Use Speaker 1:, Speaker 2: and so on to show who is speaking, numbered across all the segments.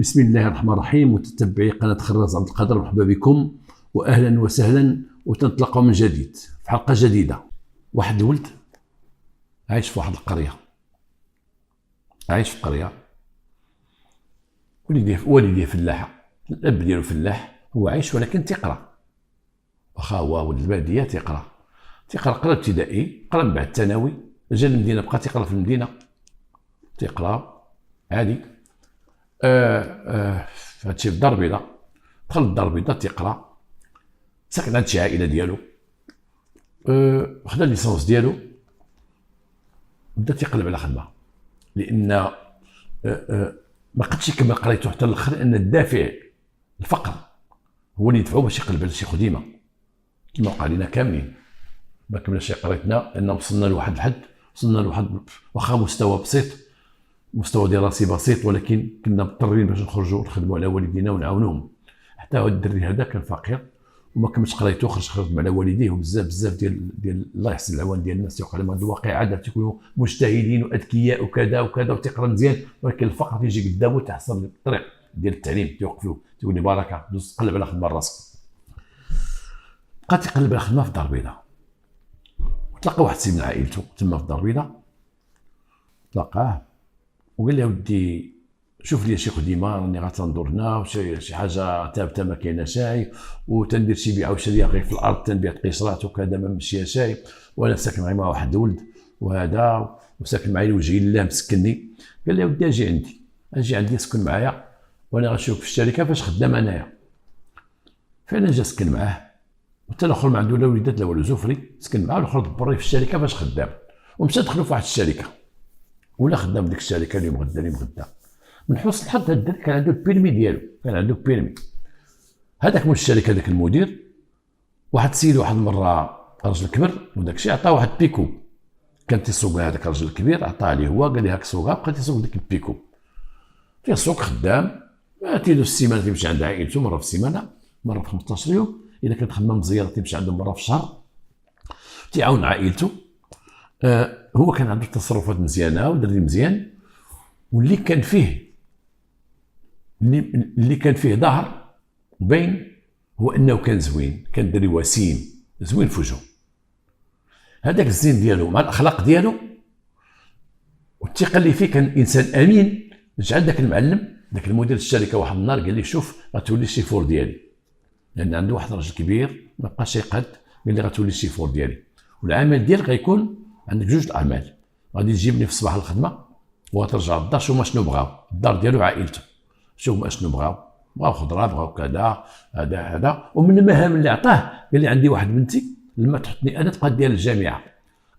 Speaker 1: بسم الله الرحمن الرحيم. متتبعي قناة خراز عبد القادر، مرحبا بكم واهلا وسهلا، وتنطلقوا من جديد في حلقة جديدة. واحد الولد عايش في واحد القرية، عايش في قرية، والديه فلاحة، الاب ديالو فلاح، هو عايش ولكن تيقرا، واخا هو ولد البادية تيقرا قرا ابتدائي، قرا من بعد الثانوي، جا للمدينة، بقى تيقرا في المدينة، تيقرا عادي. هادشي في الدار البيضاء، دخل للدار البيضاء تيقرا، ساكن عند شي عائلة ديالو، خدا الليسونس ديالو، بدا تيقلب على خدمة، لأن ما قدش يكمل قرايته حتى الاخر، لأن الدافع الفقر هو اللي يدفعو باش يقلب على شي خديمة، كما وقع لينا كاملين. ما كملناش قرايتنا لأن وصلنا لواحد الحد، وصلنا لواحد واخا مستوى بسيط، مستوى دراسي بسيط، ولكن كنا مضطرين باش نخرجوا نخدموا على والدينا ونعاونوهم. حتى هذا الدري هذا كان فقير وما كملش قرايته، خرج على والديه، وبزاف ديال الله يحسن العوان ديال الناس تيوقع لهم هذه الواقعه، تيكونوا مجتهدين واذكياء وكذا وكذا وتيقرا مزيان، ولكن الفقر تيجي قدامه تحصل الطريق ديال التعليم تيوقف له، تيقول لي بركه دوز تقلب على خدمه راسك. بقى تيقلب على خدمه في الدار البيضاء، وتلقى واحد السيد من عائلته تما في الدار البيضاء، تلقاه وقال له ودي شوف لي شي خديمه، راني غتندور هنا وشي حاجه ثابته ما كاينه شاي، وتندير شي بيعه وشريه غير في الارض، تنبيع قشرات وكذا ما ماشيه شاي، وانا ساكن معايا مع واحد الولد وهذا، وساكن معايا وجهي الله مسكني. قال لي ودي اجي عندي سكن معايا، وانا غنشوف في الشركه فاش خدام انايا. فعلا جا سكن معاه، وحتى الاخر ما عنده لا وليدات لا والو، زفري سكن معاه، والاخر دبريه في الشركه فاش خدام، ومشى دخلوا في واحد الشركه ولا خدام ديك الشركه اليوم غدا. من حسن الحظ هذا الدري كان عنده البيرمي ديالو، كان عنده البيرمي. هذاك من الشركه، هذاك المدير، واحد السيد واحد المره راجل كبر وداك الشيء، عطاه واحد بيكو كان تيسوق، هذاك الراجل الكبير عطاه ليه هو، قال لي هاك سوقها، بقى تيسوق ديك البيكو، تيسوق خدام، تيدوز السيمانه تيمشي عند عائلته مره في السيمانه، مره في 15 يوم، اذا كانت خدمه مزيره تيمشي عندهم مره في الشهر، تيعاون عائلته. هو كان عنده تصرفات مزيانه ودري مزيان، واللي كان فيه ظهر باين هو انه كان زوين، كان دري وسيم زوين في وجهه. هذاك الزين ديالو مع الاخلاق ديالو والثقه اللي فيه، كان انسان امين. رجع ذاك المعلم، ذاك المدير الشركه، واحد النهار قال لي شوف غتولي الشيفور ديالي، لان عنده واحد الراجل كبير ما بقاش يقاد، قال لي غتولي الشيفور ديالي، والعمل ديالك غيكون عندك جوج الاعمال، غادي تجيبني في الصباح الخدمه وترجع للدار. شوف ما شنو بغاو الدار ديالو عائلته، شوف ما شنو بغاو خضره، بغاو كذا هذا. ومن المهام اللي عطاه قال لي عندي واحد بنتي لما تحطني انا تبقى ديال الجامعه،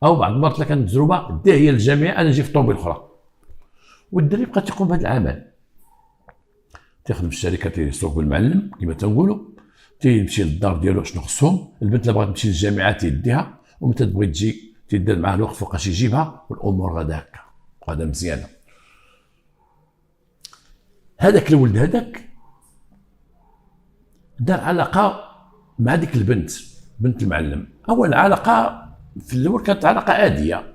Speaker 1: او بعض المرات الا كانت تجربه ديها هي للجامعه، انا نجي في طوموبيل اخرى. والدري بقى تيقوم بهذا العمل، تيخدم في الشركه، تيسوق بالمعلم كما تنقولوا، تيمشي للدار ديالو شنو خصهم. البنت اللي بغات تمشي للجامعه تيديها، ومتى تبغي تجي تيدير معاه الوقت فوقاش يجيبها، والامور غادا هكا غادا مزيانه. هذاك الولد هذاك دار علاقه مع ديك البنت، بنت المعلم. اول علاقه في الاول كانت علاقه عاديه،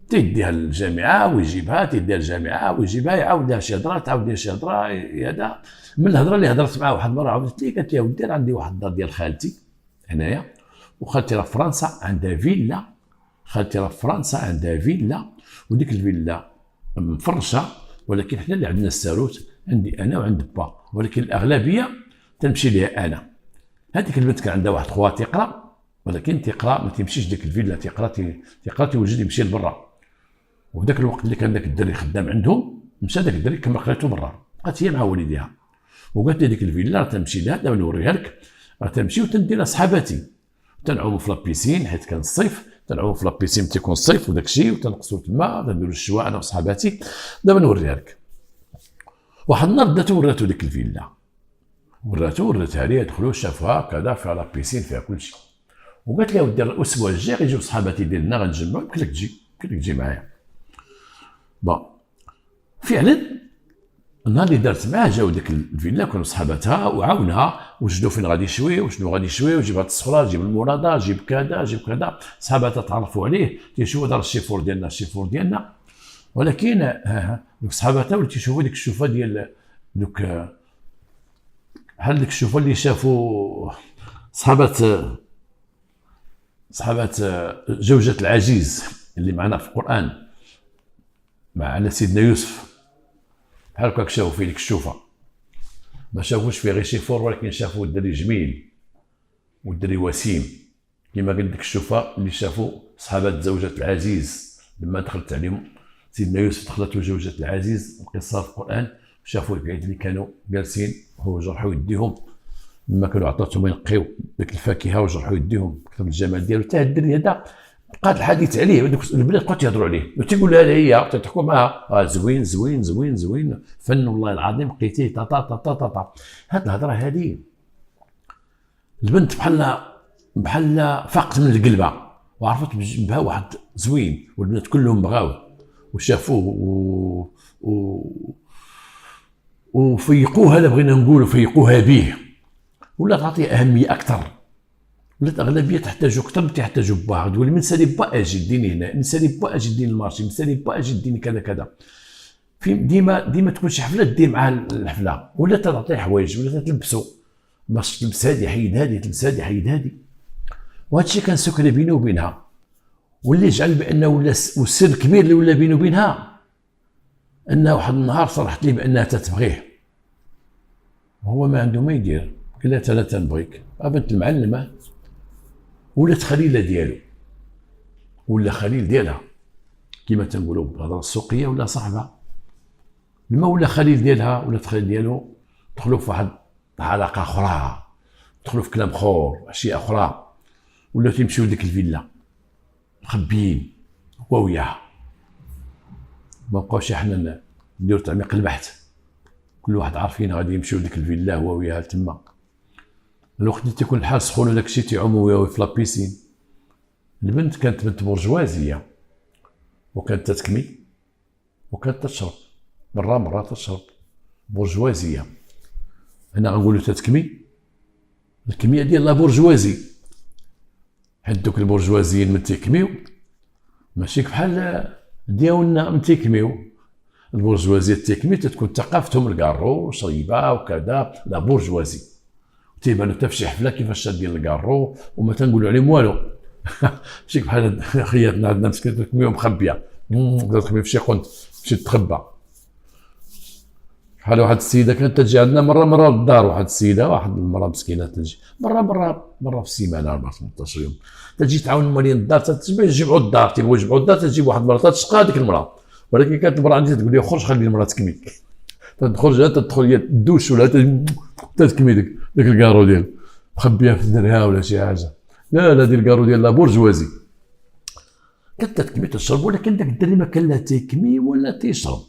Speaker 1: تيديها للجامعه ويجيبها، تيديها للجامعه ويجيبها، يعاودها شي هضره، تعاودها شي هضره، هذا. من الهضره اللي هضرت معاه واحد المره عاودت لي، قالت لي ودي راه عندي واحد الدار ديال خالتي هنايا، وخالتي راه في فرنسا عندها فيلا، خالتي راه في فرنسا عندها فيلا، وديك الفيلا مفرشه، ولكن حنا اللي عندنا الساروت، عندي انا وعند با، ولكن الاغلبيه تنمشي ليها انا. هذيك البنت كان عندها واحد خوات تيقرا، ولكن تيقرا ما تيمشيش ديك الفيلا، تيقرا تيوجد يمشي لبرا. وفداك الوقت اللي كان داك الدري خدام عندهم، مشى داك الدري كمل قرايته برا، بقات هي مع والديها، وقالت لي ديك الفيلا راه تنمشي لها، دابا نوريها لك، راه تنمشي وتندي لها صحاباتي، تنعوموا في لابيسين حيت كان الصيف، تنعوموا في لابيسين تيكون الصيف وداك الشيء، وتنقصوا تما تنديروا الشواء انا وصحاباتي، دابا نوريها لك. واحد النهار بدات وراتو ديك الفيلا، وراتها ليه، دخلوا شافوها كذا، فيها لابيسين فيها كل شيء، وقالت لي ودي الاسبوع الجاي غيجيو صحاباتي ديالنا غنجمعوا، يمكن لك تجي معايا. بون فعلا النهار اللي دارت معاه جاو ديك الفيلا، كانوا صحاباتها وعاونها، وجدوا فين غادي يشوي وشنو غادي يشوي، وجيب هاد الصخره، جيب الموراده، جيب كذا. صحاباتها تعرفوا عليه، تيشوفوا دار الشيفور ديالنا، ولكن دوك صحاباتها ولا تيشوفوا ديك الشوفه ديال دوك بحال ديك الشوفه اللي شافوا صحابات زوجة العزيز اللي معنا في القرآن على سيدنا يوسف، بحال هكاك شافوا فيه ديك الشوفه، ما شافوش فيه غير شيفور، ولكن شافوا الدري جميل والدري وسيم، كما قال ديك الشوفه اللي شافوا صحابات زوجة العزيز لما دخلت عليهم سيدنا يوسف دخلت زوجة العزيز، القصه في القرآن، شافوا البعيد اللي كانوا جالسين هو جرحوا يديهم لما كانوا عطاتهم ينقيو ديك الفاكهه وجرحوا يديهم كثر الجمال ديالو. حتى الدري هذا بقى الحديث عليه، البنات بقاو تيهضروا عليه وتيقول لها هي تضحكوا معها زوين زوين زوين زوين فن والله العظيم لقيتيه تا تا تا تا تا. هاد الهضره هذه البنت بحال فاقت من القلبه وعرفت بها واحد زوين، والبنات كلهم بغاوه وشافوه وفيقوها، لا بغينا نقولوا فيقوها به، ولا تعطيه اهميه اكثر، ولات اغلبيه تحتاجو اكثر من تحتاجو باه، تقول من سالي با اجي ديني هنا، من سالي با اجي ديني المارشي، من سالي با اجي ديني كذا كذا. في ديما تكون شي حفله دير معها الحفله، ولا تعطيه حوايج ولا تلبسو، ما تلبس هادي حيد هادي، تلبس هادي حيد هادي، وهذا الشيء كان سكري بينه وبينها، واللي جعل بانه والسر الكبير اللي ولا بينه وبينها انه واحد النهار صرحت لي بانها تتبغيه وهو ما عنده ما يدير، قال لها لا تنبغيك، بنت المعلمه ولات خليله ديالو ولا خليل ديالها كما تنقولوا بالهضره السوقيه، ولا صاحبها لما ولا خليل ديالها ولات خليل ديالو، دخلوا في واحد علاقه اخرى، دخلوا في كلام خور اشياء اخرى، ولاو تيمشيو لديك الفيلا مخبيين هو وياها، ما بقاوش احنا نديروا تعميق البحث، كل واحد عارفين غادي يمشيو لديك الفيلا هو وياها تما. الوقت اللي تيكون الحال سخون وداك الشيء تيعوموا وياها في لابيسين. البنت كانت بنت برجوازيه وكانت تتكمي وكانت تشرب مرة تشرب برجوازيه، هنا غنقولوا تتكمي الكميه ديال لا برجوازي، حيت دوك البرجوازيين من تيكميو ماشي بحال ديالنا من تيكميو، البرجوازيه تيكمي تتكون ثقافتهم الكارو شريبه وكذا، لا برجوازي تيبانو حتى في شي حفله كيفاش شادين الكارو وما تنقولوا عليهم والو. ماشي بحال خياتنا عندنا مسكين تكميو مخبيه، تكمي في شي قنت تمشي تخبى. بحال واحد السيده كانت تجي عندنا مره للدار، واحد السيده واحد المراه مسكينه تجي مره في السيمانه 18 يوم تجي تعاون مالين الدار، تجمعوا الدار، تيبغوا يجمعوا الدار، تجيب واحد المراه تشقى هذيك المراه، ولكن كانت المراه عندي تقول لي خرج خلي المراه تكمي، تدخل هي تدوش ولا تكمي ديك الكارو ديال مخبيه في درها ولا شي حاجه، لا ديال الكارو ديال لا بورجوازي كانت تكمي تشرب، ولكن داك الدري ما كان لا تيكمي ولا تيشرب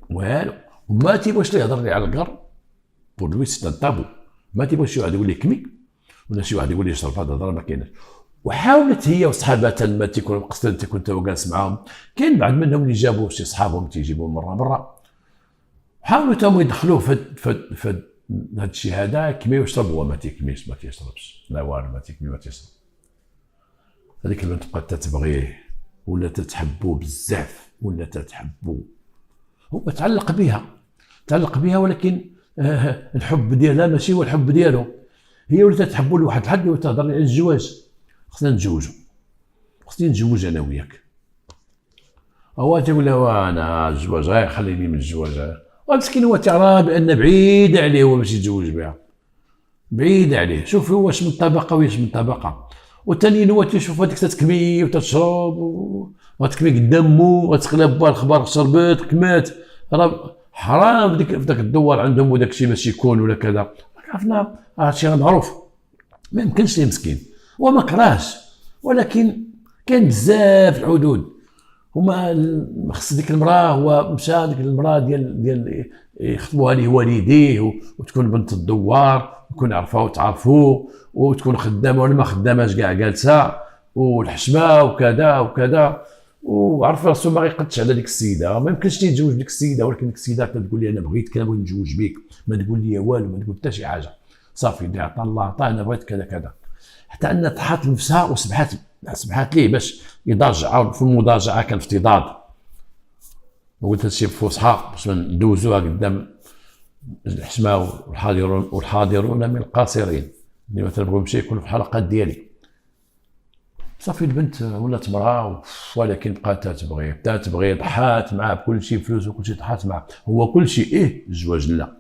Speaker 1: والو، وما تيبغيش يهضر لي على الكار، بور لوي سي ان طابو، ما تيبغيش شي واحد يقول لي كمي ولا شي واحد يقول لي شرب، هذا الهضره ما كايناش. وحاولت هي وصحاباتها لما تيكونوا مقصدين تيكون تا جالس معاهم، كاين بعض منهم اللي جابوا شي صحابهم تيجيبوهم مره حاولوا تاهم يدخلوه في هذا الشيء هذا كمي ويشرب، هو ما تيكميش ما تيشربش، لا والو ما تيكمي ما تيشرب. هذيك البنت بقات تتبغيه ولا تتحبو بزاف ولا تتحبو، هو تعلق بها ولكن الحب ديالها ماشي هو الحب ديالو، هي ولات تحبو لواحد الحد وتهضر لي على الزواج، خصنا نتزوجوا، خصني نتزوج انا وياك، هو تيقول لها انا الزواج غير خليني من الزواج، ومسكين هو تيرى بان بعيد عليه هو باش يتزوج بها، بعيد عليه، شوف هو واش من طبقه واش من طبقه، والثانيين هو تيشوف هذيك تتكمي وتشرب وتكمي قدامو وتقلب بها الخبر شربت كمات، راه حرام في داك الدوار عندهم وداك الشيء باش يكون ولا كذا، عرفنا هذا الشيء معروف ما يمكنش ليه مسكين، وما كراهش، ولكن كاين بزاف الحدود، هما خص ديك المراه هو مشى ديك المراه ديال يخطبوها ليه والديه وتكون بنت الدوار ويكون عرفها وتعرفو وتكون خدامه ولا ما خداماش كاع جالسه والحشمه وكذا وعرف راسو ما غيقدش على ديك السيده، ما يمكنش يتزوج ديك السيده، ولكن ديك السيده تقول لي انا بغيتك انا بغيت نتزوج بك، ما تقول لي والو ما تقول حتى شي حاجه، صافي اللي عطا الله عطا انا بغيت كذا، حتى انها طحات لنفسها وسمحات ليه باش يضاجع في المضاجعه كان افتضاد، وقلت هادشي بفصحى باش ندوزوها قدام الحشمه والحاضرون من القاصرين، اللي مثلا بغى يمشي يكون في الحلقات ديالي. صافي البنت ولات مراه، ولكن بقات تتبغي ضحات معاه بكل شيء، فلوس وكل شيء، ضحات معاه هو كل شيء. الزواج لا،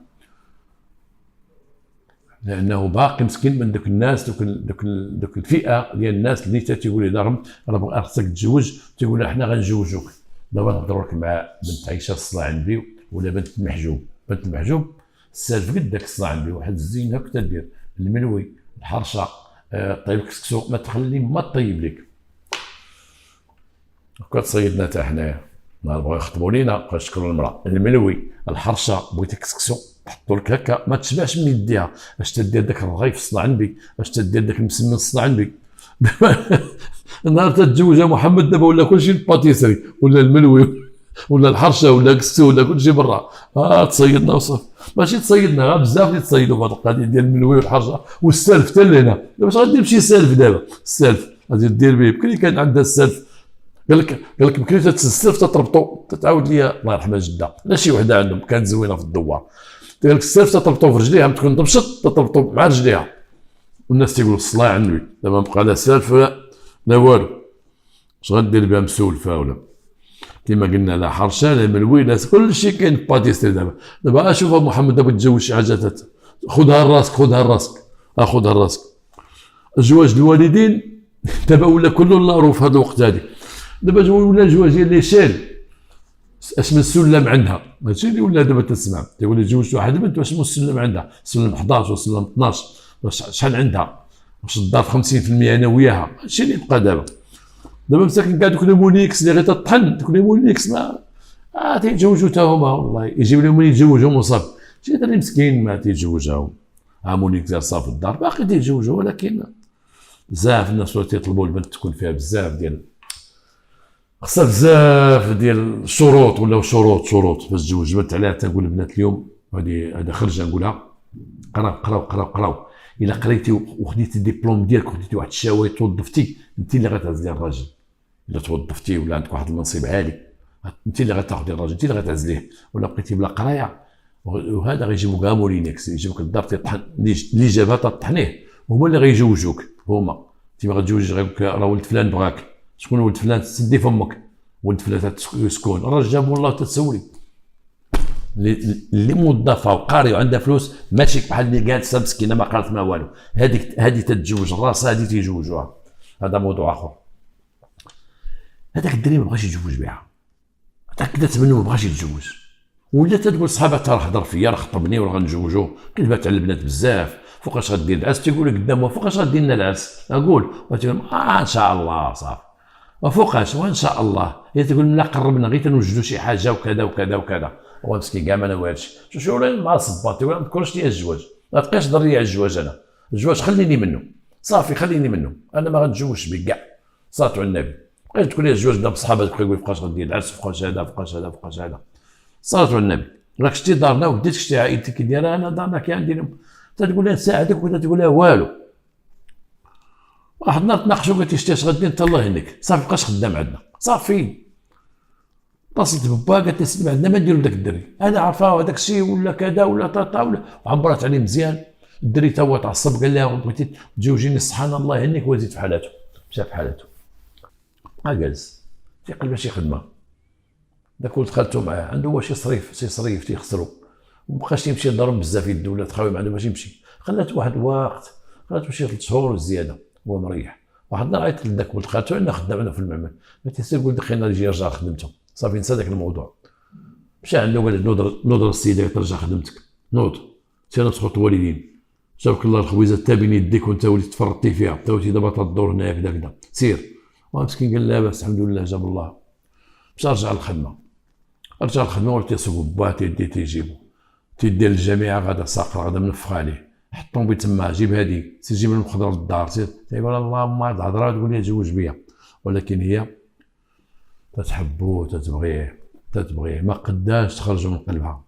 Speaker 1: لانه باقي مسكين من دوك الناس، دوك الفئه ديال الناس اللي تيقول لهم راه خصك تتزوج، تيقول لها حنا غنجوجوك. دابا نهضروا لك مع بنت عايشه الصلاة عنبي ولا بنت المحجوب. بنت المحجوب السالف قد داك الصلاة عنبي، واحد الزينه كنت دير المنوي، الحرشه، طيب الكسكسو، ما تخلي ما طيب لك. كتصيدنا حتى حنايا ما بغاو يخطبوا لينا، بقاو يشكروا المراه. المنوي، الحرشه، بغيتي كسكسو تحطوا لك هكا ما تشبعش من يديها. اش تدير داك الرغيف الصلاة عنبي، اش تدير داك المسمن الصلاة عنبي. النهار تتزوجها محمد دابا ولا كلشي الباتيسري ولا المنوي ولا الحرشه ولا الكسكسو ولا كلشي برا. تصيدنا وصافي. ماشي تصيدنا، غير بزاف اللي تصيدوا في هذه القضيه ديال المنوي والحرشه والسلف حتى لهنا. باش غادير بشي سالف دابا؟ السلف غادي دير به بكري كان عندها السلف. قال لك بكري تتسلف تتربطوا. تتعاود لي الله يرحمها جده، لا شي وحده عندهم كانت زوينه في الدوار، قال لك السلف تتربطوا في رجليها، تكون تمشط تتربطوا مع رجليها. والناس تيقولوا الصلاه على النبي. دابا بقى لا سلف لا والو. اش غدير بها مسولفه ولا كما قلنا؟ لا حرشه لا ملوي لا كلشي كاين في باتيستري. دابا شوف محمد دابا تزوج شي حاجه خذها لراسك، خذها لراسك، خذها لراسك. زواج الوالدين دابا ولا كله نارو في هذا الوقت هذه. دابا ولا الزواج ديال لي شال اسم السلم عندها، هادشي اللي ولا دابا تسمع. تيقول لي تزوجت واحد البنت، واش السلم عندها؟ سلم 11 وسلم 12، شحال عندها؟ واش الدار 50% انا وياها؟ هادشي اللي بقى دابا. دابا مساكن كاع دوك المونيكس اللي غير تطحن، دوك المونيكس ما تيتزوجوا حتى هما، والله يجيب لهم من يتزوجهم وصافي. شي دري مسكين ما تيتزوجهم، مونيكس صافي في الدار باقي تيتزوجوا. ولكن بزاف الناس ولا تيطلبوا البنت تكون فيها بزاف ديال، خصها بزاف ديال الشروط ولا شروط باش تزوج البنت. عليها تنقول البنات اليوم هذا خرجه نقولها، قراو. الا قريتي وخديتي الدبلوم ديالك وخديتي واحد الشهاده توظفتي، انت اللي غتعزلي الراجل. الا توظفتي ولا عندك واحد المنصب عالي، انت اللي غتاخدي الراجل، انت اللي غتعزليه. ولا بقيتي بلا قرايه، وهذا غيجيبو كاع مولينيكس، يجيبوك للدار تطحن اللي جابها تطحنيه، هما اللي غيجوجوك. هما انت ما غتجوجش غير راه ولد فلان بغاك. شكون ولد فلان؟ تسدي فمك. ولد فلان تسكن، الراجل جابو والله تتسولي. اللي موظفه وقاريه وعندها فلوس ماشي بحال اللي جالسه مسكينه ما قالت ما والو. هذه تتزوج راسها، هذه تيجوجوها. هذا موضوع اخر. هذاك الدري ما بغاش يتزوج بها، تاكدت منه ما بغاش يتزوج، ولا تقول صحابها راه حضر فيا، راه خطبني وراه غنتزوجو. كذبات على البنات بزاف. فوقاش غدير العرس؟ تيقول لك قدامه فوقاش غدير لنا العرس؟ اقول وتقول ان شاء الله صافي. وفوقاش وان شاء الله. هي تقول لا قربنا غير تنوجدوا شي حاجه وكذا وكذا وكذا. هو مسكين كاع ما نوالش. شو ما صبات تقول ما نذكرش ليا الزواج، ما تبقاش ضري على الزواج. انا الزواج خليني منه صافي، خليني منه. انا ما غنتزوجش بك كاع، صلاه على النبي. بقيت تقول لي الزواج بدا بصحابك، بقى يقول فوقاش غدير العرس، فوقاش هذا. صلاه على النبي. راك شتي دارنا وديت شتي عائلتك ديالها، انا دارنا كي عندي. تقول لها نساعدك ولا تقول لها والو. واحد النهار تناقشوا قلت شتي اش غدير انت؟ الله يهنيك صافي بقاش خدام عندنا صافي. اتصلت ببا قالت لي سيدي عندنا ما نديرو بداك الدري هذا عرفاه هذاك الشيء ولا كذا ولا طاطا ولا، وعبرت عليه مزيان. الدري تا هو تعصب قال لها بغيتي تزوجيني سبحان الله يهنيك، وزيد في حالته مشى في حالته. جالس تيقلب ماشي خدمه. داك ولد خالته معاه عنده هو شي صريف تيخسرو، ومبقاش يمشي لدارهم بزاف يد ولا تخاوي ما عنده باش يمشي. خلات واحد الوقت، خلات شي 3 شهور وزياده هو مريح. واحد النهار عيطت لذاك ولد خالته انا خدام انا في المعمل، قلت له سير قول دخلنا يجي يرجع خدمته صافي نسى ذاك الموضوع. مشى عنده قال نوض السيده ترجع خدمتك، نوض سير تخط الوالدين، جابك الله الخبيزه تا بين يديك وانت وليت تفرطتي فيها، انت وليتي دابا تدور هنايا كذا سير. ومسكين قال لاباس الحمد لله جاب الله. مشى رجع للخدمه، ولات يسوق با تيدي تيجيبو تيدير الجامعه غادا ساقر غادا منفخ عليه، حطهم بي تما جيب هادي سير جيب لهم الخضره للدار سير. تيقول اللهم هاد الهضره تقول لي تزوج بيا، ولكن هي تتحبو تتبغيه ما قداش تخرجوا من قلبها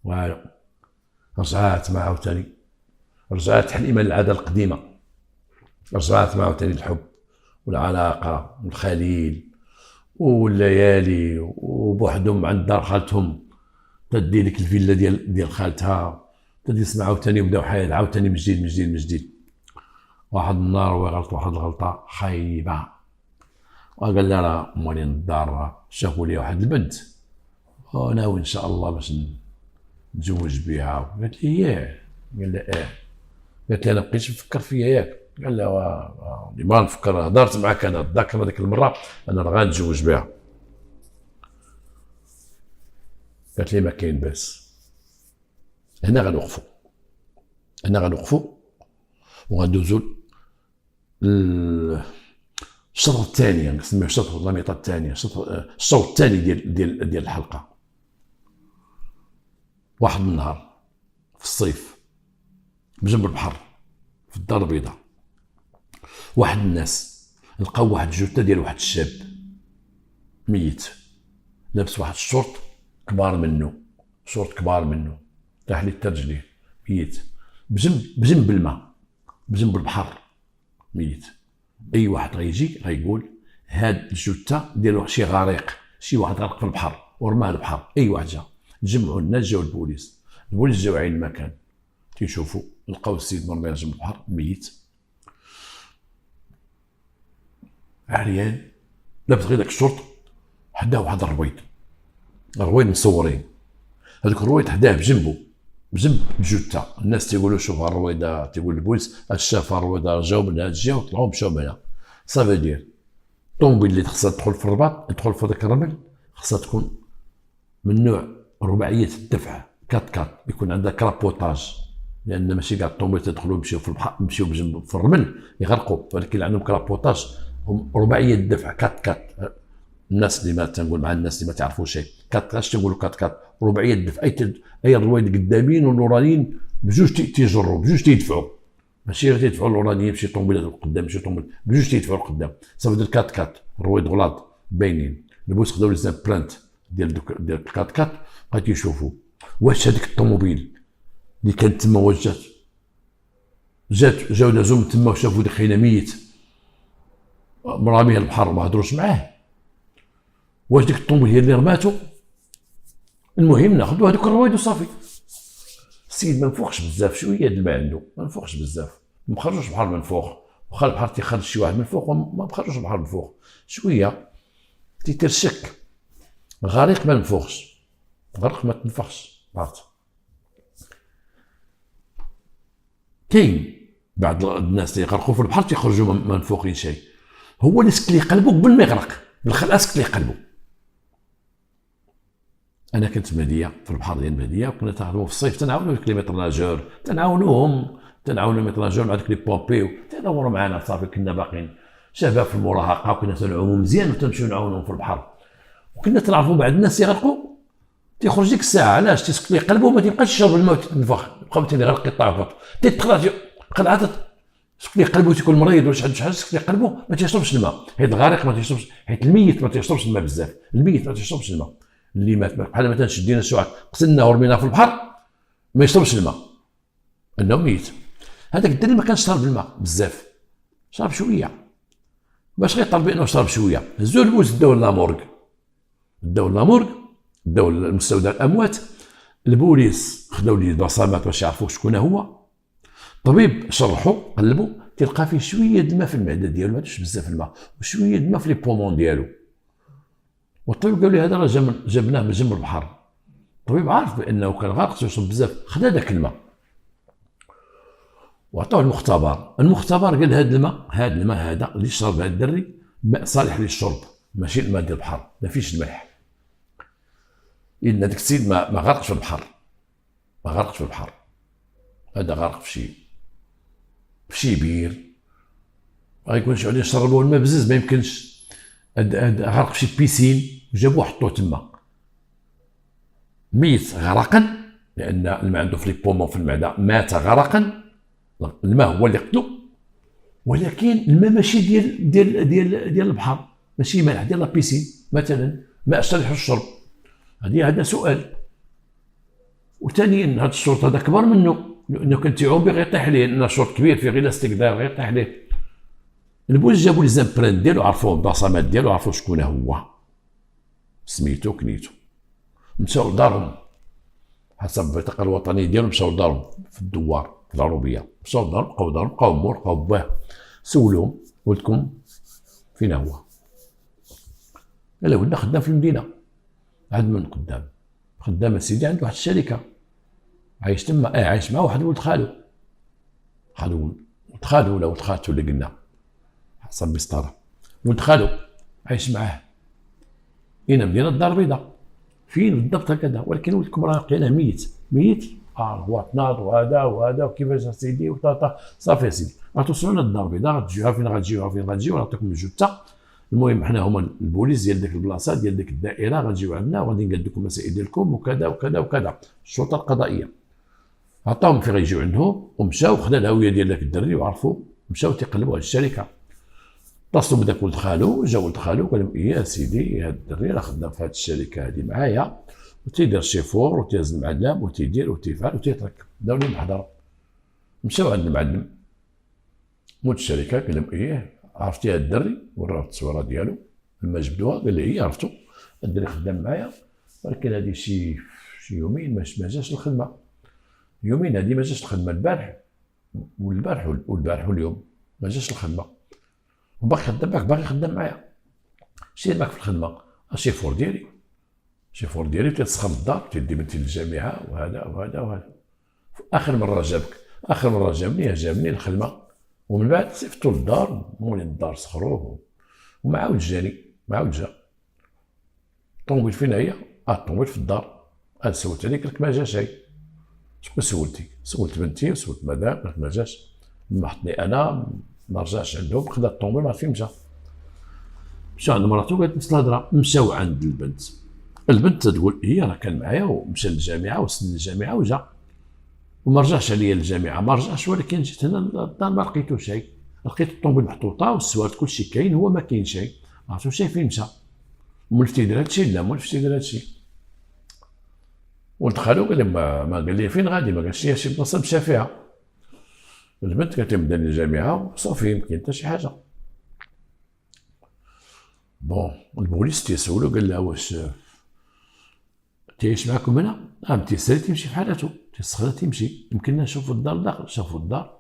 Speaker 1: والو. رجعات معه عاوتاني، رجعات حليمه للعاده القديمه، رجعات معه عاوتاني الحب والعلاقه والخليل والليالي وبوحدهم عند دار خالتهم تدي ديك الفيلا ديال خالتها، تدي يسمع عاوتاني وبداو حياة عاوتاني من جديد من جديد من جديد. واحد النهار هو غلط واحد الغلطه خايبه، وقال لها راه مالين الدار شافوا لي واحد البنت وناوي ان شاء الله باش نتزوج بها. قالت لي ياه، قال لها اه. قالت لي انا بقيت نفكر فيها ياك، قال لها ديما نفكر، هضرت معاك انا تذكر هذيك المره انا راه غنتزوج بها. قالت لي ما كاين باس. هنا غنوقفوا، هنا غنوقفوا وغندوزو الشوط الثاني، نسميوه الشوط اللاميطه الثانيه، الشوط الثاني ديال الحلقه. واحد النهار في الصيف بجنب البحر في الدار البيضاء، واحد الناس لقاو واحد الجثه ديال واحد الشاب ميت، لابس واحد الشورت كبار منه، شورت كبار منه طايح ليه حتى رجليه، ميت بجنب الماء، بجنب البحر ميت. اي واحد غيجي غيقول هاد الجثه ديال شي غريق، شي واحد غرق في البحر ورماه البحر. اي واحد جا، تجمعوا الناس، جاو البوليس جاو عين المكان، تيشوفوا لقاو السيد مرمي جنب البحر ميت عريان، لابس غير داك الشورت، حداه واحد الرويض مصورين، هذوك الرويض حداه بجنبه بجنب الجثه. الناس تيقولوا شوف الرويضه، تيقول البوليس اش شاف الرويضه، جاو من هاد الجهه وطلعوا مشاو من هنا. صافي دير الطوموبيل اللي خصها تدخل في الرباط، تدخل في ذاك الرمل، خصها تكون من نوع رباعيه الدفع، كات يكون عندها كرابوطاج، لان ماشي كاع الطوموبيل تدخلوا يمشيو في البحر، يمشيو بجنب في الرمل يغرقوا، ولكن اللي عندهم كرابوطاج هم رباعيه الدفع، كات. الناس اللي ما تنقول مع الناس اللي ما تعرفوا شيء، اش تنقولوا كات رباعيه الدفع، اي الرويد قدامين والورانيين بجوج تيجروا، بجوج تيدفعوا، ماشي غير تيدفعوا الورانيين بشي طوموبيلات القدام، ماشي طوموبيل بجوج تيدفعوا القدام. صافي دير كات الرويد غلاط باينين. البوليس خداو لي زامبرانت ديال الكات بقيت يشوفوا واش هذيك الطوموبيل اللي كانت تما واش جاو دازو من تما وشافوا ديك خينا ميت مراميه البحر ما هضروش معاه، واش ديك الطوموبيل هي اللي رماتو. المهم ناخذوا هذوك الرويد وصافي. السيد ما نفوخش بزاف، شويه الماء عنده، ما نفوخش بزاف، ما بخرجوش البحر منفوخ، واخا البحر تيخرج شي واحد منفوخ ما بخرجوش البحر منفوخ، شويه تيتر الشك. الغريق ما نفوخش، الغرق ما تنفخش، عرفت. كاين بعض الناس اللي يغرقوا في البحر تيخرجوا ما منفوخين شيء، هو اللي سكلي قلبه قبل ما يغرق، بالخلاص سكلي قلبه. انا كنت في مهديه في البحر ديال مهديه، وكنا تنخدموا في الصيف تنعاونوا لي ميترناجور، تنعاونوا الميترناجور مع ديك لي بومبي تيدوروا معنا. صافي كنا باقيين شباب في المراهقه، وكنا تنعوموا مزيان وتنمشيو نعاونوهم في البحر، وكنا تنعرفوا بعض الناس يغرقوا تيخرج ديك الساعه، علاش تيسكت لي قلبه وما تيبقاش يشرب الماء وتتنفخ، يبقى تيغرق يطافط قلعت سكت لي قلبه، تيكون مريض ولا شي حاجه سكت لي قلبه ما تيشربش الماء. حيت الغارق ما تيشربش، حيت الميت ما تيشربش الماء بزاف، الميت ما تيشربش الماء. اللي مات بحال مثلا شدينا شي واحد قتلناه ورميناه في البحر ما يشربش الماء انه ميت. هذاك الدري ما كانش شرب الماء بزاف، شرب شويه باش غير طلب انه شرب شويه. هزوه البوليس داو لامورغ، داو لمستودع الاموات. البوليس خداو ليه البصمات باش يعرفوا شكون هو. الطبيب شرحوا قلبوا تلقى فيه شويه الماء في المعده ديالو، ما عندوش بزاف الماء، وشويه الماء في لي بومون ديالو. والطبيب قال لي هذا راه جبناه من جنب البحر. الطبيب عارف بانه كان غارق تيشرب بزاف، خدا داك الماء وعطوه المختبر قال هذا الماء هذا اللي شرب هذا الدري ماء صالح للشرب، ماشي الماء ديال البحر، ما فيش الملح. إن داك السيد ما غرقش في البحر، هذا غرق في شي بير، غيكون شي واحد يشربوا الماء بزز، ما يمكنش. غرق في شي بيسين وجابوه حطوه تما ميت غرقا، لان الماء عنده في لي بومون في المعده، مات غرقا. الماء هو اللي قتلو، ولكن الماء ماشي ديال البحر، ماشي مالح ديال لابيسين مثلا، ماء صالح للشرب. هذا سؤال. وثانيا هذا الشرط هذا كبر منه، لانه كان تيعوم غير يطيح ليه، لان شرط كبير فيه غير لاستيك داير غير يطيح ليه. البوليس جابوا لي زامبرانت ديالو، عرفوه البصمات ديالو، عرفوا شكون هو، سميتو كنيتو، مشاو لدارهم حسب البطاقه الوطنيه ديالهم مشاو لدارهم في الدوار في العروبيه، مشاو لدارهم بقاو دارهم بقاو مور بقاو باه. سولوهم ولدكم فين هو؟ قال ولدنا خدام في المدينه. عاد من قدام خدام سيدي عنده واحد الشركه عايش تما، عايش مع واحد ولد خالو، ولد خالو ولا ولد خالته اللي قلنا حسب المسطره، ولد خالو عايش معاه. هنا مدينه الدار البيضاء فين بالضبط هكذا، ولكن ولدكم راه قيله ميت. هو تناض وهذا وكيفاش سيدي وطاطا. صافي سيدي غتوصلوا لنا الدار البيضاء، غتجيوها فين غتجيو نعطيكم الجثه. المهم حنا هما البوليس ديال ديك البلاصه ديال ديك الدائره غتجيو عندنا وغادي نقاد لكم المسائل ديالكم وكذا وكذا وكذا. الشرطه القضائيه عطاهم فين غيجيو عندهم ومشاو خدا الهويه ديال داك الدري وعرفوا، مشاو تيقلبوا على الشركه. اتصلوا بداك ولد خالو، جا ولد خالو قال لهم يا سيدي هاد الدري راه خدام في هاد الشركه هادي معايا وتيدير شيفور وتيهز المعلم وتيدير وتيفعل وتيترك. داو لي المحضر، مشاو عند المعلم مول الشركه قال لهم عرفتي هاد الدري؟ وراو التصويره ديالو. لما جبدوها قال لي عرفتو الدري خدام معايا، ولكن هادي شي يومين ما جاش الخدمه. يومين هادي ما جاش الخدمه، والبارح واليوم ما جاش الخدمه، وباقي خدام باقي خدام معايا. شي معاك في الخدمه؟ الشيفور ديالي تيتسخن الدار تيدي بنتي للجامعه وهذا. اخر مره جابني الخدمه، ومن بعد صيفطو للدار، مولين الدار سخروه وما عاود جا. الطوموبيل فين هي؟ الطوموبيل في الدار. سولت عليك قالك ما جا شي. شكون سولتي؟ سولت بنتي وسولت مدام قالت ما جاش. لمحتني انا ما رجعش عندهم، خدا الطوموبيل ما عرف فين مشى عند مراتو قالت نفس الهضره. مشاو عند البنت تقول راه كان معايا ومشى للجامعه وسن الجامعه وجا وما رجعش عليا للجامعه، ما رجعش، ولكن جيت هنا للدار ما لقيتو شيء. لقيت الطوموبيل محطوطه والسوارت كلشي كاين، هو ما كاين شيء، ما عرفتو شي فين مشى. مولفتي يدير هادشي؟ لا مولفتي يدير هادشي. ولد خالو قال لي ما قال لي فين غادي، ما قالش لي شي بلاصه مشى فيها. البنت قالت لي بدا للجامعه وصافي ما كاين حتى شي حاجه. البوليس تيسولو قال لها واش تيعيش معاكم هنا؟ تيسالي تيمشي في حالته، تيسخن تيمشي. يمكننا نشوفوا الدار الداخل. شافوا الدار.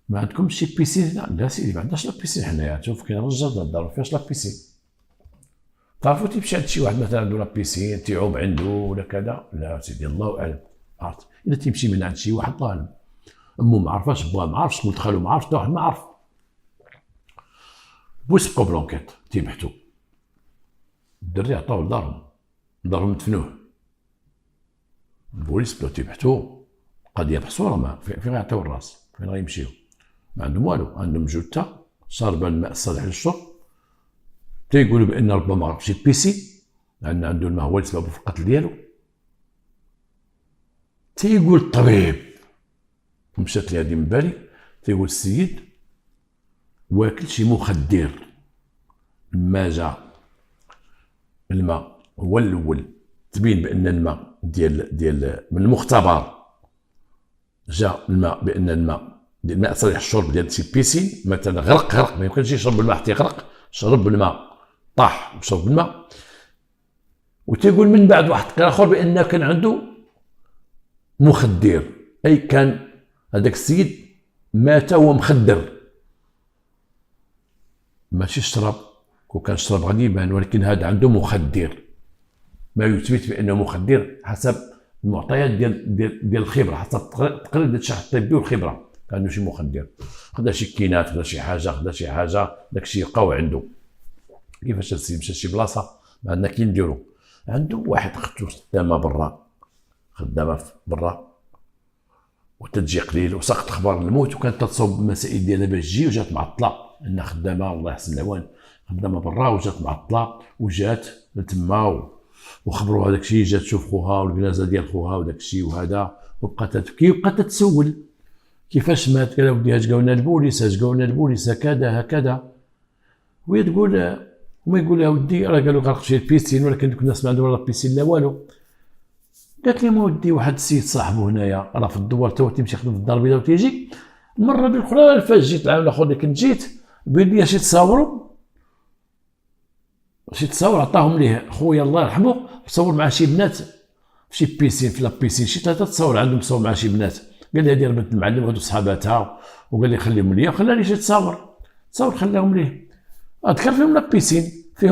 Speaker 1: ما عندكمش شي بيسين هنا؟ لا سيدي ما عندناش لا بيسين حنايا. شوف كاين رجال الدار ما فيهاش لا بيسين. تعرفوا تيمشي عند شي واحد مثلا عنده لا بيسين تيعوم عنده ولا كذا؟ لا سيدي الله اعلم. عرفت الا تيمشي من عند شي واحد الله اعلم. امو ما عرفاش، با ما عرفش، ولد خالو ما عرفش، حتى واحد ما عرف. بوس بقاو بلونكيت تيبحثوا. الدري عطاو دارهم مدفنوه. البوليس بداو تيبحثوا قضيه محصوره، ما فين غيعطيو الراس، فين غيمشيو؟ ما عندهم والو، عندهم جثه شاربه الماء الصالح للشرب. تيقولوا بان ربما عرف شي بيسي لان عنده الماء هو السبب في القتل ديالو. تيقول الطبيب مشات لي هذه من بالي، تيقول السيد واكل شي مخدر. لما جا الماء هو الاول تبين بان الماء ديال من المختبر جا الماء بان الماء ديال الماء صالح الشرب ديال شي بيسين مثلا غرق ما يمكنش يشرب الماء حتى يغرق، شرب الماء طاح وشرب الماء. وتيقول من بعد واحد التقرير اخر بان كان عنده مخدر، اي كان هذاك السيد مات وهو مخدر، ماشي شرب. وكان شرب غادي يبان، ولكن هذا عنده مخدر، ما يثبت بانه مخدر حسب المعطيات ديال الخبره، حسب التقرير ديال الشرح الطبي والخبره. كان عنده شي مخدر، خدا شي كينات، خدا شي حاجه داكشي يلقاو عنده. كيفاش السيد مشى لشي بلاصه ما عندنا كي نديرو، عنده واحد اختو خدامه برا وتجي قليل وسقط خبر الموت، وكانت تتصوب المسائل ديالها باش تجي، وجات معطله لان خدامه الله يحسن العوان، خدامه برا وجات معطله وجات لتما وخبروها داك الشيء. جات تشوف خوها والجنازه ديال خوها وداك الشيء وهذا، وبقات تبكي وبقات تتسول كيفاش مات. قال ودي اش قالوا لنا البوليس كذا هكذا. وهي تقول وما يقول لها ودي راه قالوا غرق شي البيسين، ولكن دوك الناس ما عندهم لا بيسين لا والو. قالت لي ما ودي واحد السيد صاحبه هنايا راه في الدوار تا هو تيمشي يخدم في الدار البيضاء وتيجي. المره الاخرى فاش جيت العام الاخر اللي كنت جيت بين لي شي تصاور عطاهم ليه خويا الله يرحمه، تصور مع شي بنات في شي بيسين، في لابيسين شي 3 تصاور عندهم تصور مع شي بنات. قال لي هذه راه بنت المعلم وهادو صحاباتها، وقال لي خليهم ليا، وخلى لي شي تصاور خلاهم ليه. ذكر فيهم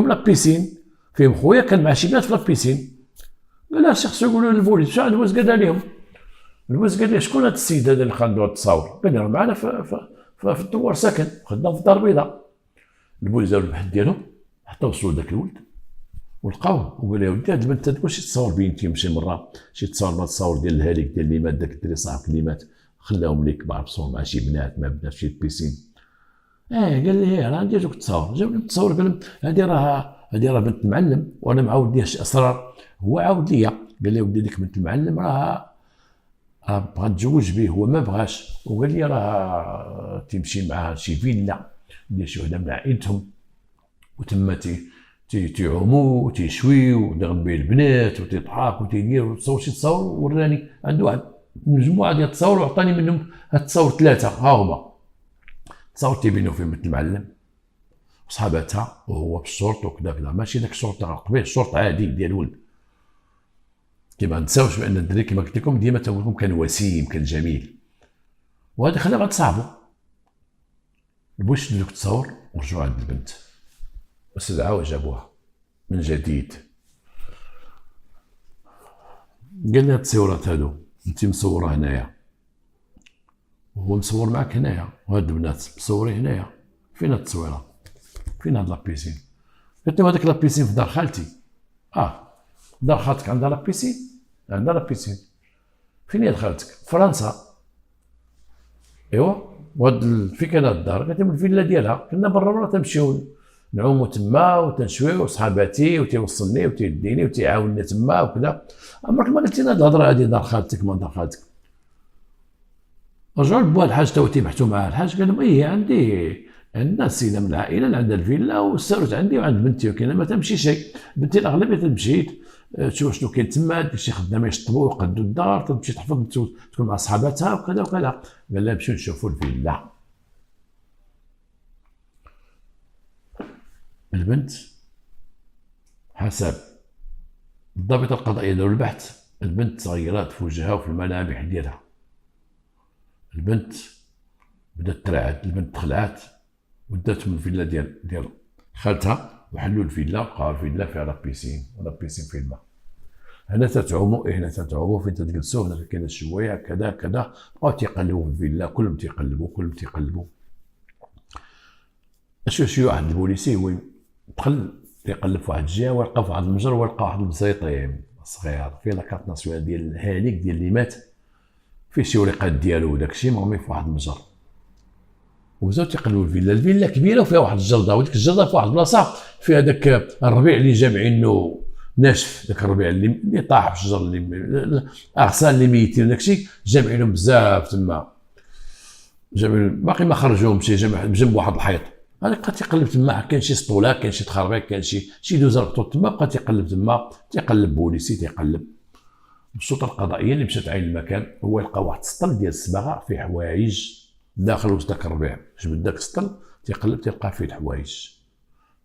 Speaker 1: لابيسين، فيهم خويا كان مع شي بنات في لابيسين. قال لها خصو يقولوا للبوليس. مشى عند البوليس قال لهم، البوليس قال لي شكون هذا السيد هذا اللي خد هذا التصاور؟ قال لي راه معنا في الدوار ساكن، خدام في الدار البيضاء. البوليس داروا البحث ديالهم حتى وصلوا لذاك الولد ولقاوه، وقال له يا ودي هاد البنت تقول شي تصاور بينتي شي مره، شي تصاور ما تصاور ديال الهالك ديال اللي مات، داك الدري صاحبك اللي مات خلاهم لي كبار بصور مع شي بنات، مع بنات في شي بيسين. قال لي راه عندي هذوك التصاور. جاب لي التصاور قال لهم هذه راه بنت المعلم وانا معاود ليها شي اسرار. هو عاود ليا قال لي ودي ديك بنت المعلم راه بغا تزوج به، هو ما بغاش، وقال لي راه تمشي معاه شي فيلا ديال شي وحده من عائلتهم، وتما تيعوموا وتيشويو وتغنبي البنات وتضحك وتيدير وتصور شي تصاور. وراني عنده واحد مجموعه ديال التصاور وعطاني منهم هاد التصاور 3 ها هما. تصاور تيبينوا فيه بنت المعلم وصحاباتها وهو بالشورت وكذا كذا، ماشي داك الشورت تاع قبيل، الشورت عادي ديال ولد. كيما نساوش بان الدري كيما قلت لكم ديما تنقول لكم كان وسيم، كان جميل، وهذا خلاه غتصاحبوا. البوليس شدوا دوك التصاور ورجعوا عند البنت واستدعاو وجابوها من جديد. قال لها التصويرات هادو انت مصوره هنايا وهو مصور معك هنايا، وهاد البنات مصورين هنايا، فين هاد التصويره؟ فين هاد لابيسين؟ قلت له هذاك لابيسين في دار خالتي. دار خالتك عندها لابيسين؟ عندها لابيسين. فين هي خالتك؟ فرنسا. ايوا وهاد فين كان هاد الدار؟ قالت لهم الفيلا ديالها، كنا برا تنمشيو نعومو تما وتنشويو صحاباتي وتيوصلني وتيديني وتيعاونني تما وكذا. عمرك ما قلتي لنا هاد الهضره هادي دار خالتك ما دار خالتك؟ رجعوا لبوا الحاج تا تيبحثوا معاه. الحاج قال لهم عندنا السيده من العائله اللي عندها الفيلا والساروت عندي وعند بنتي، وكاين ما تمشي شيء. بنتي الاغلبيه تمشي تشوف شنو كاين تما، داكشي خدامه يشطبوا ويقدوا الدار، تمشي تحفظ تكون مع صحاباتها وكذا وكذا. قال لها نمشيو نشوفوا الفيلا. البنت حسب الضابطه القضائيه داروا البحث، البنت تغيرات في وجهها وفي الملامح ديالها. البنت بدات ترعد، البنت تخلعات ودات من الفيلا ديال خالتها وحلوا الفيلا، لقاو الفيلا فيها لابيسين ولابيسين في الماء. هنا تتعوموا هنا تتعوموا، فين تجلسوا هنا كاين الشوايه كذا كذا. بقاو تيقلبوا في الفيلا، كلهم تيقلبوا. شي واحد البوليسي هو دخل تيقلب في واحد الجهه ولقى في واحد المجر، ولقى واحد البسيطيم صغير فيه لاكارت ناسيونال ديال الهالك ديال اللي مات، فيه شي وريقات ديالو وداكشي مرمي في واحد المجر. وبداو تيقلبوا الفيلا كبيره وفيها واحد الجرده، وديك الجرده في واحد البلاصه فيها داك الربيع اللي جامعينه ناشف، داك الربيع اللي طاح في الشجر، اللي اغصان اللي ميتين داكشي جامعينهم بزاف تما، باقي ما خرجوهمش، جامع بجنب واحد الحيط. هذاك بقى تيقلب تما، كاين شي سطوله، كاين شي تخربيق، كاين شي دوز ربطو تما، بقى تيقلب تما، تيقلب بوليسي تيقلب. السلطه القضائيه اللي مشات عين المكان هو يلقى واحد السطل ديال الصباغه فيه حوايج داخل وسط داك الربيع. جبد داك السطل تيقلب تلقى فيه الحوايج،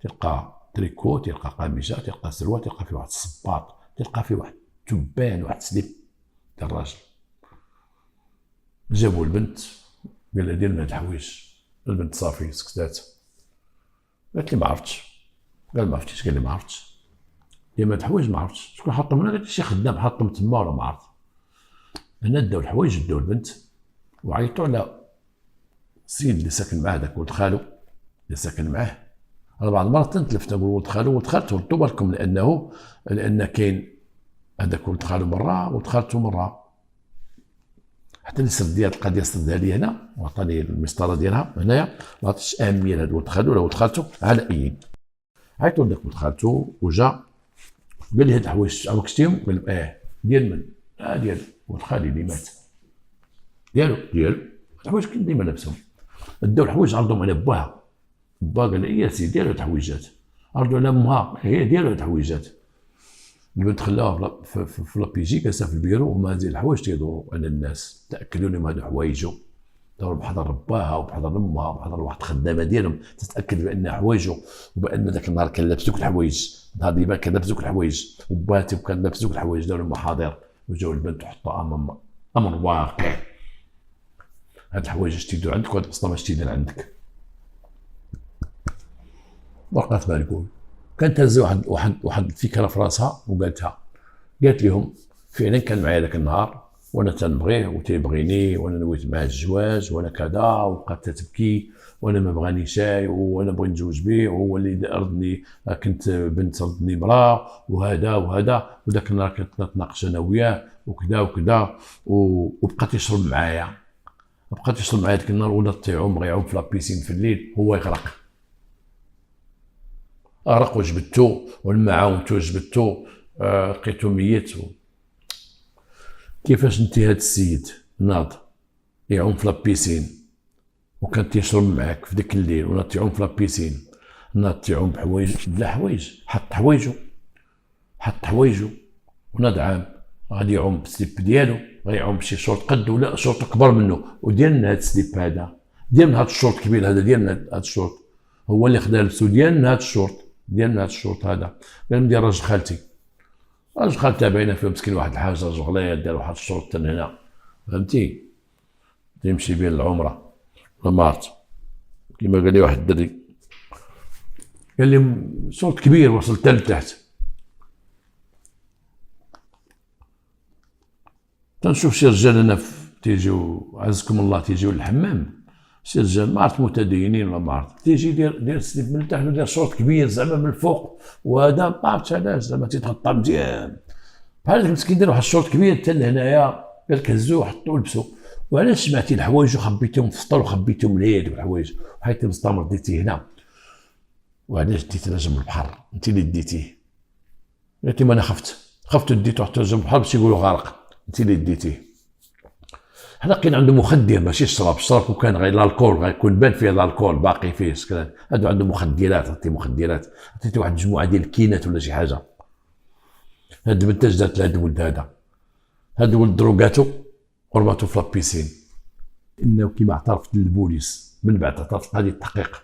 Speaker 1: تلقى تريكو، تلقى قميجه، تلقى سروال، تلقى فيه واحد الصباط، تلقى فيه واحد تبان، واحد سليب ديال الراجل. جابوا البنت قال لها دير من هاد الحوايج. البنت صافي سكتات، قالت لي ما عرفتش. قال ما عرفتيش؟ قال لي ما عرفتش. دير من هاد الحوايج ما عرفتش. شكون حطهم هنا؟ قالت لي شي خدام حطهم تما ولا ما عرفت. هنا داو الحوايج، داو البنت وعيطوا على السيد اللي ساكن معاه، داك ولد خالو اللي ساكن معاه. انا بعض المرات تنتلفت نقول ولد خالو ولد خالته، ردوا بالكم لان كاين هذاك ولد خالو مره ولد خالته مره. حتى اللي سرد ديال القضيه سردها لي هنا وعطاني المسطره ديالها هنايا، ما عطيتش اهميه لهاد ولد خالو ولا ولد خالته على اي. عيطوا لذاك ولد خالته وجا قال لي هاد الحوايج عمرك شتيهم؟ قال لهم ديال من؟ ديال ولد خالي اللي مات. ديالو الحوايج كنت ديما لابسهم. داو الحوايج عرضهم على باها، با قال لي يا سيدي ديالو هاد الحويجات. عرضوا على امها، هي ديالو هاد الحويجات. البنت خلاوها في لابيجي جالسه في البيرو، وما هذه الحوايج تيدوروا على الناس، تاكدوا لهم هادو حوايجو، داروا بحضر باها وبحضر امها وبحضر واحد الخدامه ديالهم تتاكد بان حوايجو، وبان ذاك النهار كان لابس دوك الحوايج، نهار اللي بان كان لابس دوك الحوايج، وباتي وكان لابس دوك الحوايج، داروا محاضر وجاو البنت وحطها امام امر واقع. هاد الحوايج اش تيديروا عندك وهاد البسطه اش تيدير عندك. بقات ما نقول. كانت هزه واحد الفكره في راسها وقالتها، قالت لهم فعلا كان معايا ذاك النهار وانا تنبغيه وتيبغيني وانا نويت معاه الزواج وانا كذا، وبقات تبكي وانا ما بغانيش وانا بغيت نتزوج به وهو اللي ردني، كنت بنت ردني مراه وهذا وذاك النهار كنت نتناقش انا وياه وكذا وكذا، وبقى تيشرب معايا ذاك النهار، ولا تيعوم بغى يعوم في لابيسين في الليل هو يغرق وجبدتو ولما عاونتو جبدتو لقيتو ميت. كيفاش انت هاد السيد ناض يعوم في لابيسين وكان تيشرب معاك في ديك الليل وناض تيعوم في لابيسين، ناض تيعوم بحوايج بلا حوايج، حط حوايجو وناض عام غادي يعوم بالسليب ديالو، غيعوم بشي شورت قد ولا شورت اكبر منه، وديالنا هاد السليب هذا ديالنا، هاد الشورت كبير هذا ديالنا، هاد الشورت هو اللي خدا لبسو ديالنا، هاد الشورت هذا قال ديال راجل خالتي باينه فيه مسكين واحد الحاجه راجل غليظ دار واحد الشورت تن هنا، فهمتي، تيمشي بين العمره لمارت كيما قال لي واحد الدري، قال لي شورت كبير وصل حتى لتحت. تنشوف شي رجال انا تيجيو عزكم الله تيجيو للحمام، شي رجال ما عرفت متدينين ولا ما عرفت، تيجي دير سليب من التحت ودير شورت كبير زعما من الفوق، وهذا ما عرفتش علاش زعما تيتغطى مزيان بحال هذاك المسكين دار واحد الشورت كبير حتى لهنايا، قال لك هزوه وحطوه لبسو. وعلاش سمعتي الحوايج وخبيتيهم في السطر وخبيتيهم اليد والحوايج وحيتي المسطمر ديتيه هنا، وعلاش ديتي نجم البحر انت اللي ديتيه؟ قالت لي ما انا خفت ديتو حتى نجم البحر باش يقولوا غارق، انت اللي ديتيه. حنا كاين عنده مخدر ماشي الشراب كون كان غير الكول غيكون بان فيه الكول باقي فيه سكران، هادو عنده مخدرات، عطيتي واحد المجموعه ديال الكينات ولا شي حاجه. هاد البنت اش دارت لهاد الولد هاد الولد دروغاتو ورماتو في لابيسين، انه كيما اعترفت للبوليس من بعد اعترفت قضيه التحقيق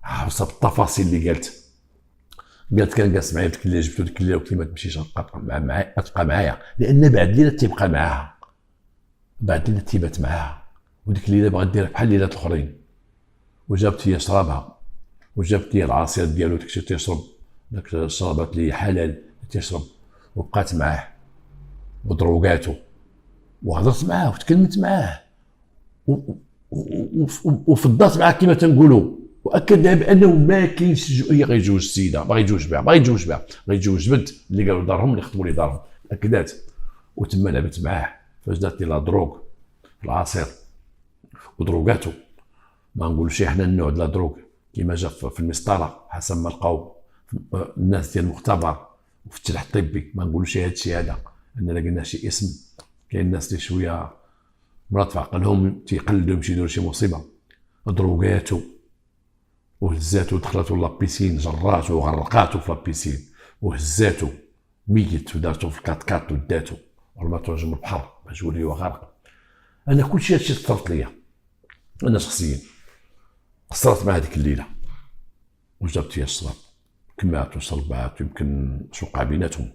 Speaker 1: حاسه بالتفاصيل اللي قالت كان جالس معايا ديك الليله، جبتو ديك الليله وقلت لي ما تمشيش تبقى معايا لان بعد ليله تيبقى معاها، بعد ليله تيبات معاها، وديك الليله بغات دير بحال الليلات الاخرين، وجابت لي شرابها وجابت لي العصير ديالو داكشي تيشرب، داك الشرابات اللي حلال تيشرب، وبقات معاه ودروقاتو وهضرت معاه وتكلمت معاه وفضات معاه كما تنقولوا، واكد لها بانه ما كاينش هي غيجوج السيده، باغي يجوج بها غيجوج بنت اللي قالوا دارهم اللي خطبوا لي دارهم، اكدات وتما لعبت معاه. فاش دارت لي لا دروغ في العصير ودروغاتو، ما نقولوش حنا النوع ديال لا دروغ كيما جا في المسطره حسب ما لقاو الناس ديال المختبر وفي التلح الطبي، ما نقولوش هذا الشيء هذا، ان لقينا شي اسم. كاين الناس اللي شويه مرات في عقلهم تيقلدوا يمشي يديروا شي مصيبه، دروغاتو وهزاتو دخلاتو لابيسين، جراتو وغرقاتو في لابيسين وهزاتو ميت ودارتو في الكاط وداتو ورماتو نجم البحر باش يولي هو غارق. انا كلشي هادشي صرت ليا انا شخصيا، قصرت مع هذيك الليله وجابت فيها الشراب كمات وشربات يمكن شوقع بيناتهم،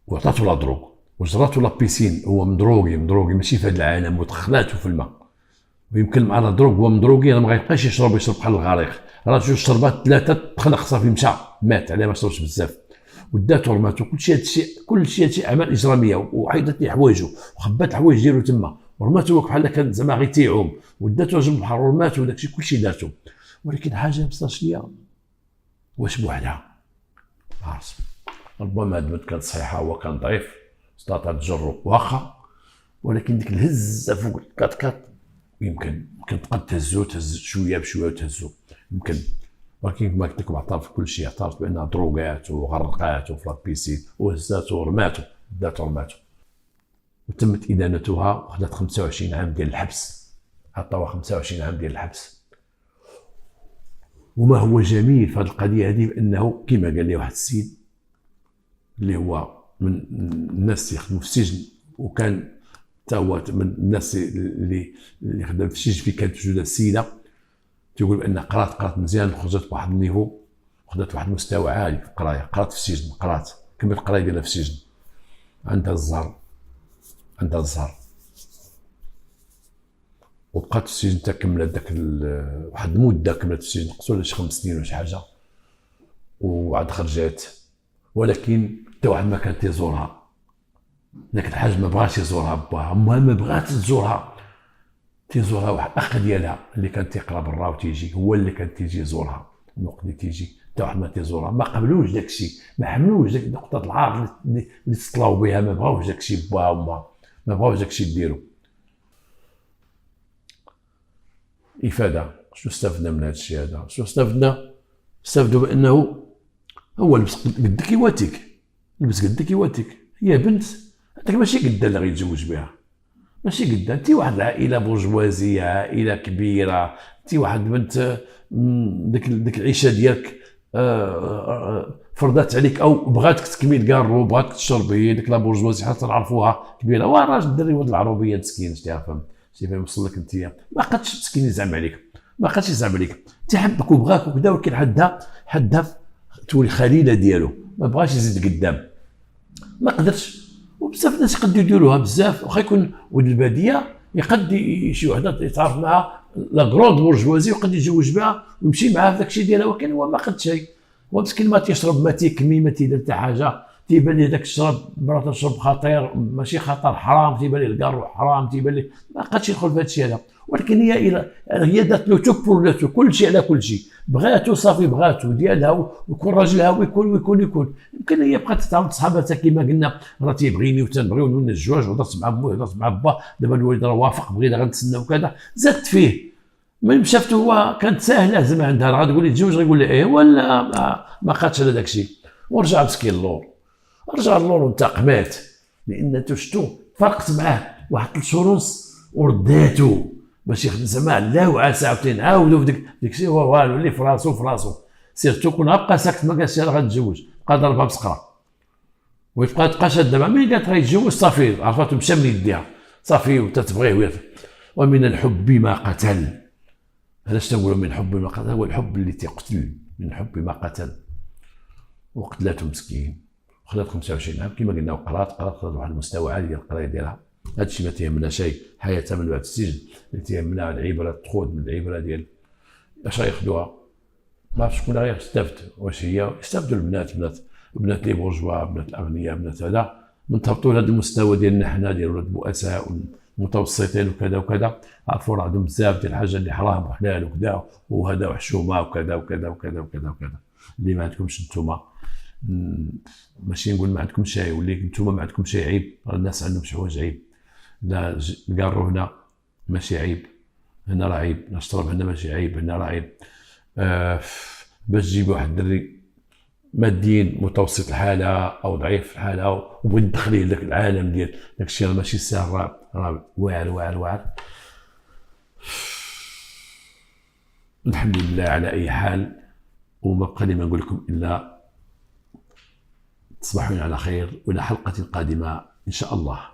Speaker 1: وعطاتو لا دروغ وجراتو لابيسين، هو مدروغي ماشي في هذا العالم، ودخلاتو في الماء، ويمكن مع لا دروغ هو مدروغي ما غيبقاش يشرب بحال الغريق، راه جوج شربات ثلاثه تخلق صافي مشى مات عليه ما شربش بزاف، وداتو رماتو. كلشي هادشي اعمال اجراميه، وحيدت ليه حوايجو وخبات الحوايج ديالو تما ورماتو بحال كان زعما غير تيعوم، وداتو جنب البحر ورماتو وداكشي كلشي دارتو. ولكن حاجه مصاش ليا واش بوحدها عارف، ربما هاد البنت كانت صحيحه هو كان ضعيف استطاع تجرو واخا، ولكن ديك الهزه فوق الكاط يمكن تبقى تهز شويه بشويه وتهزو يمكن، ولكن كما قلت لكم اعترف بكل شيء، اعترف بانها دروغات وغرقات وفي لابيسين وهزاتو ورماتو داتو رماتو، وتمت ادانتها وخدات 25 عام ديال الحبس، عطاوها 25 عام ديال الحبس. وما هو جميل في هذه القضيه هذه بانه كما قال لي واحد السيد اللي هو من الناس اللي يخدموا في السجن، وكان حتى هو من الناس اللي خدم في السجن في كانت موجوده السيده، تيقول بان قرات مزيان، خرجت بواحد النيفو، خدات واحد المستوى عالي في القرايه، قرات في السجن، قرات كملت القرايه ديالها في السجن، عندها الزهر عندها الزهر، وبقات في السجن حتى كملت داك واحد المده، كملت في السجن نقصوا ولا شي 5 سنين ولا شي حاجه، وعاد خرجات. ولكن حتى واحد ما كان تيزورها، ذاك الحاج ما بغاش يزورها باها، امها ما بغات تزورها، تيزورها واحد الاخ ديالها اللي كان تيقرا برا وتيجي، هو اللي كان تيجي يزورها. الوقت اللي تيجي حتى واحد ما تيزورها، ما قبلوش داكشي، ما حملوش ديك نقطه العار اللي تطلاو بها، ما بغاوش داكشي باها وامها، ما بغاوش داكشي ديرو. افاده، شنو استفدنا من هذا الشيء هذا؟ شنو استفدنا؟ استفدوا بانه هو لبس قدك يواتيك، لبس قدك يواتيك، هي بنت هذاك ماشي قدا اللي غيتزوج بها، ماشي قدا، انت واحد العائله بورجوازيه، عائله كبيره، انت واحد بنت ديك العيشه ديالك فرضات عليك او بغاتك تكمل كارو، بغاتك تشربي ديك لا بورجوازي حتى تعرفوها كبيره، وراجل الدري ولد العروبيه مسكين، شتيها فهم شتي فاهم وصل لك انت، ما قدش مسكين يزعم عليك، ما قدش يزعم عليك، انت حبك وبغاك وكذا، ولكن حدها تولي خليله ديالو، ما بغاش يزيد قدام، ما قدرش. وبزاف الناس يقدروا يديروها بزاف، واخا يكون ولد الباديه يقد شي وحده يتعرف معها لا غروند بورجوازي ويقد يتزوج بها ويمشي معها في داك الشيء ديالها، ولكن هو ما قد شيء، هو مسكين ما تيشرب، ما تيكمي، ما تيدير حتى حاجه، تيبان ليه داك الشراب مرات تشرب خطير، ماشي خطر، حرام، تيبان ليه الكارو حرام، تيبان ليه ما قادش يدخل في هذا الشيء هذا. ولكن هي دات له توك كل شيء على كل شيء، بغاتو صافي، بغاتو ديالها، ويكون راجلها، ويكون يمكن هي بقات تعاود صحاباتها كما قلنا، راه تيبغيني وتنبغيو ولنا الزواج، وهضرت مع بوه، هضرت مع با، دابا الوالد راه وافق، بغينا غنتسنى وكذا، زادت فيه. من شافته هو كانت ساهله زعما عندها، راه غتقول لي تزوج، غيقول لي ايه، ولا ما خدش على داك الشيء، ورجع مسكين اللور، رجع اللور وانتقمات، لان شفتو فرقت معاه واحد 3 شهور ونص ورداتو باش يخدم زعما لا وعسى، عاوتاني نعاودو في ديك الشيء، هو والو اللي في راسو سيرتو كون غابقى ساكت، ما قالش راه غنتزوج، بقى ضربها بسقره، ويبقى شاده دابا ملي قالت غيتزوج صافي عرفاتو مشى من يديها صافي، وتتبغيه ومن الحب ما قتل. علاش تنقولوا من الحب ما قتل؟ هو الحب اللي تيقتل، من الحب ما قتل، وقتلاتو مسكين، خلات 25 عام كما قلنا، وقرات واحد المستوى عالي ديال القرايه ديالها. هذا الشيء ما تيهمنا شيء، حياتها من بعد السجن، اللي تيهمنا العبره، تخوض من العبره ديال اش غياخذوها، ما عرفتش شكون غيستافد، واش هي يستافدوا بنات لي بورجوا، بنات الاغنياء، بنات هذا، من تهبطوا لهذا المستوى ديالنا حنا ديال ولاد البؤساء والمتوسطين وكذا وكذا، عرفوا راه عندهم بزاف ديال الحاجه اللي حرام وحلال وكذا وهذا وحشومه وكذا وكذا وكذا وكذا وكذا، اللي ما عندكمش نتوما، ماشي نقول ما عندكمش شيء، ولكن نتوما ما عندكمش شي عيب، الناس عندهم شي حوايج عيب، لا نقارو هنا ماشي عيب، هنا راه عيب، نشرب هنا ماشي عيب، هنا راه عيب. باش تجيب واحد الدري ماديا متوسط الحاله او ضعيف الحاله وبغيت تدخليه لذاك العالم ديال داك الشيء، راه ماشي ساهل، راه واعر. الحمد لله على اي حال، وما بقى لي ما نقول لكم الا تصبحون على خير، والى حلقه قادمه ان شاء الله.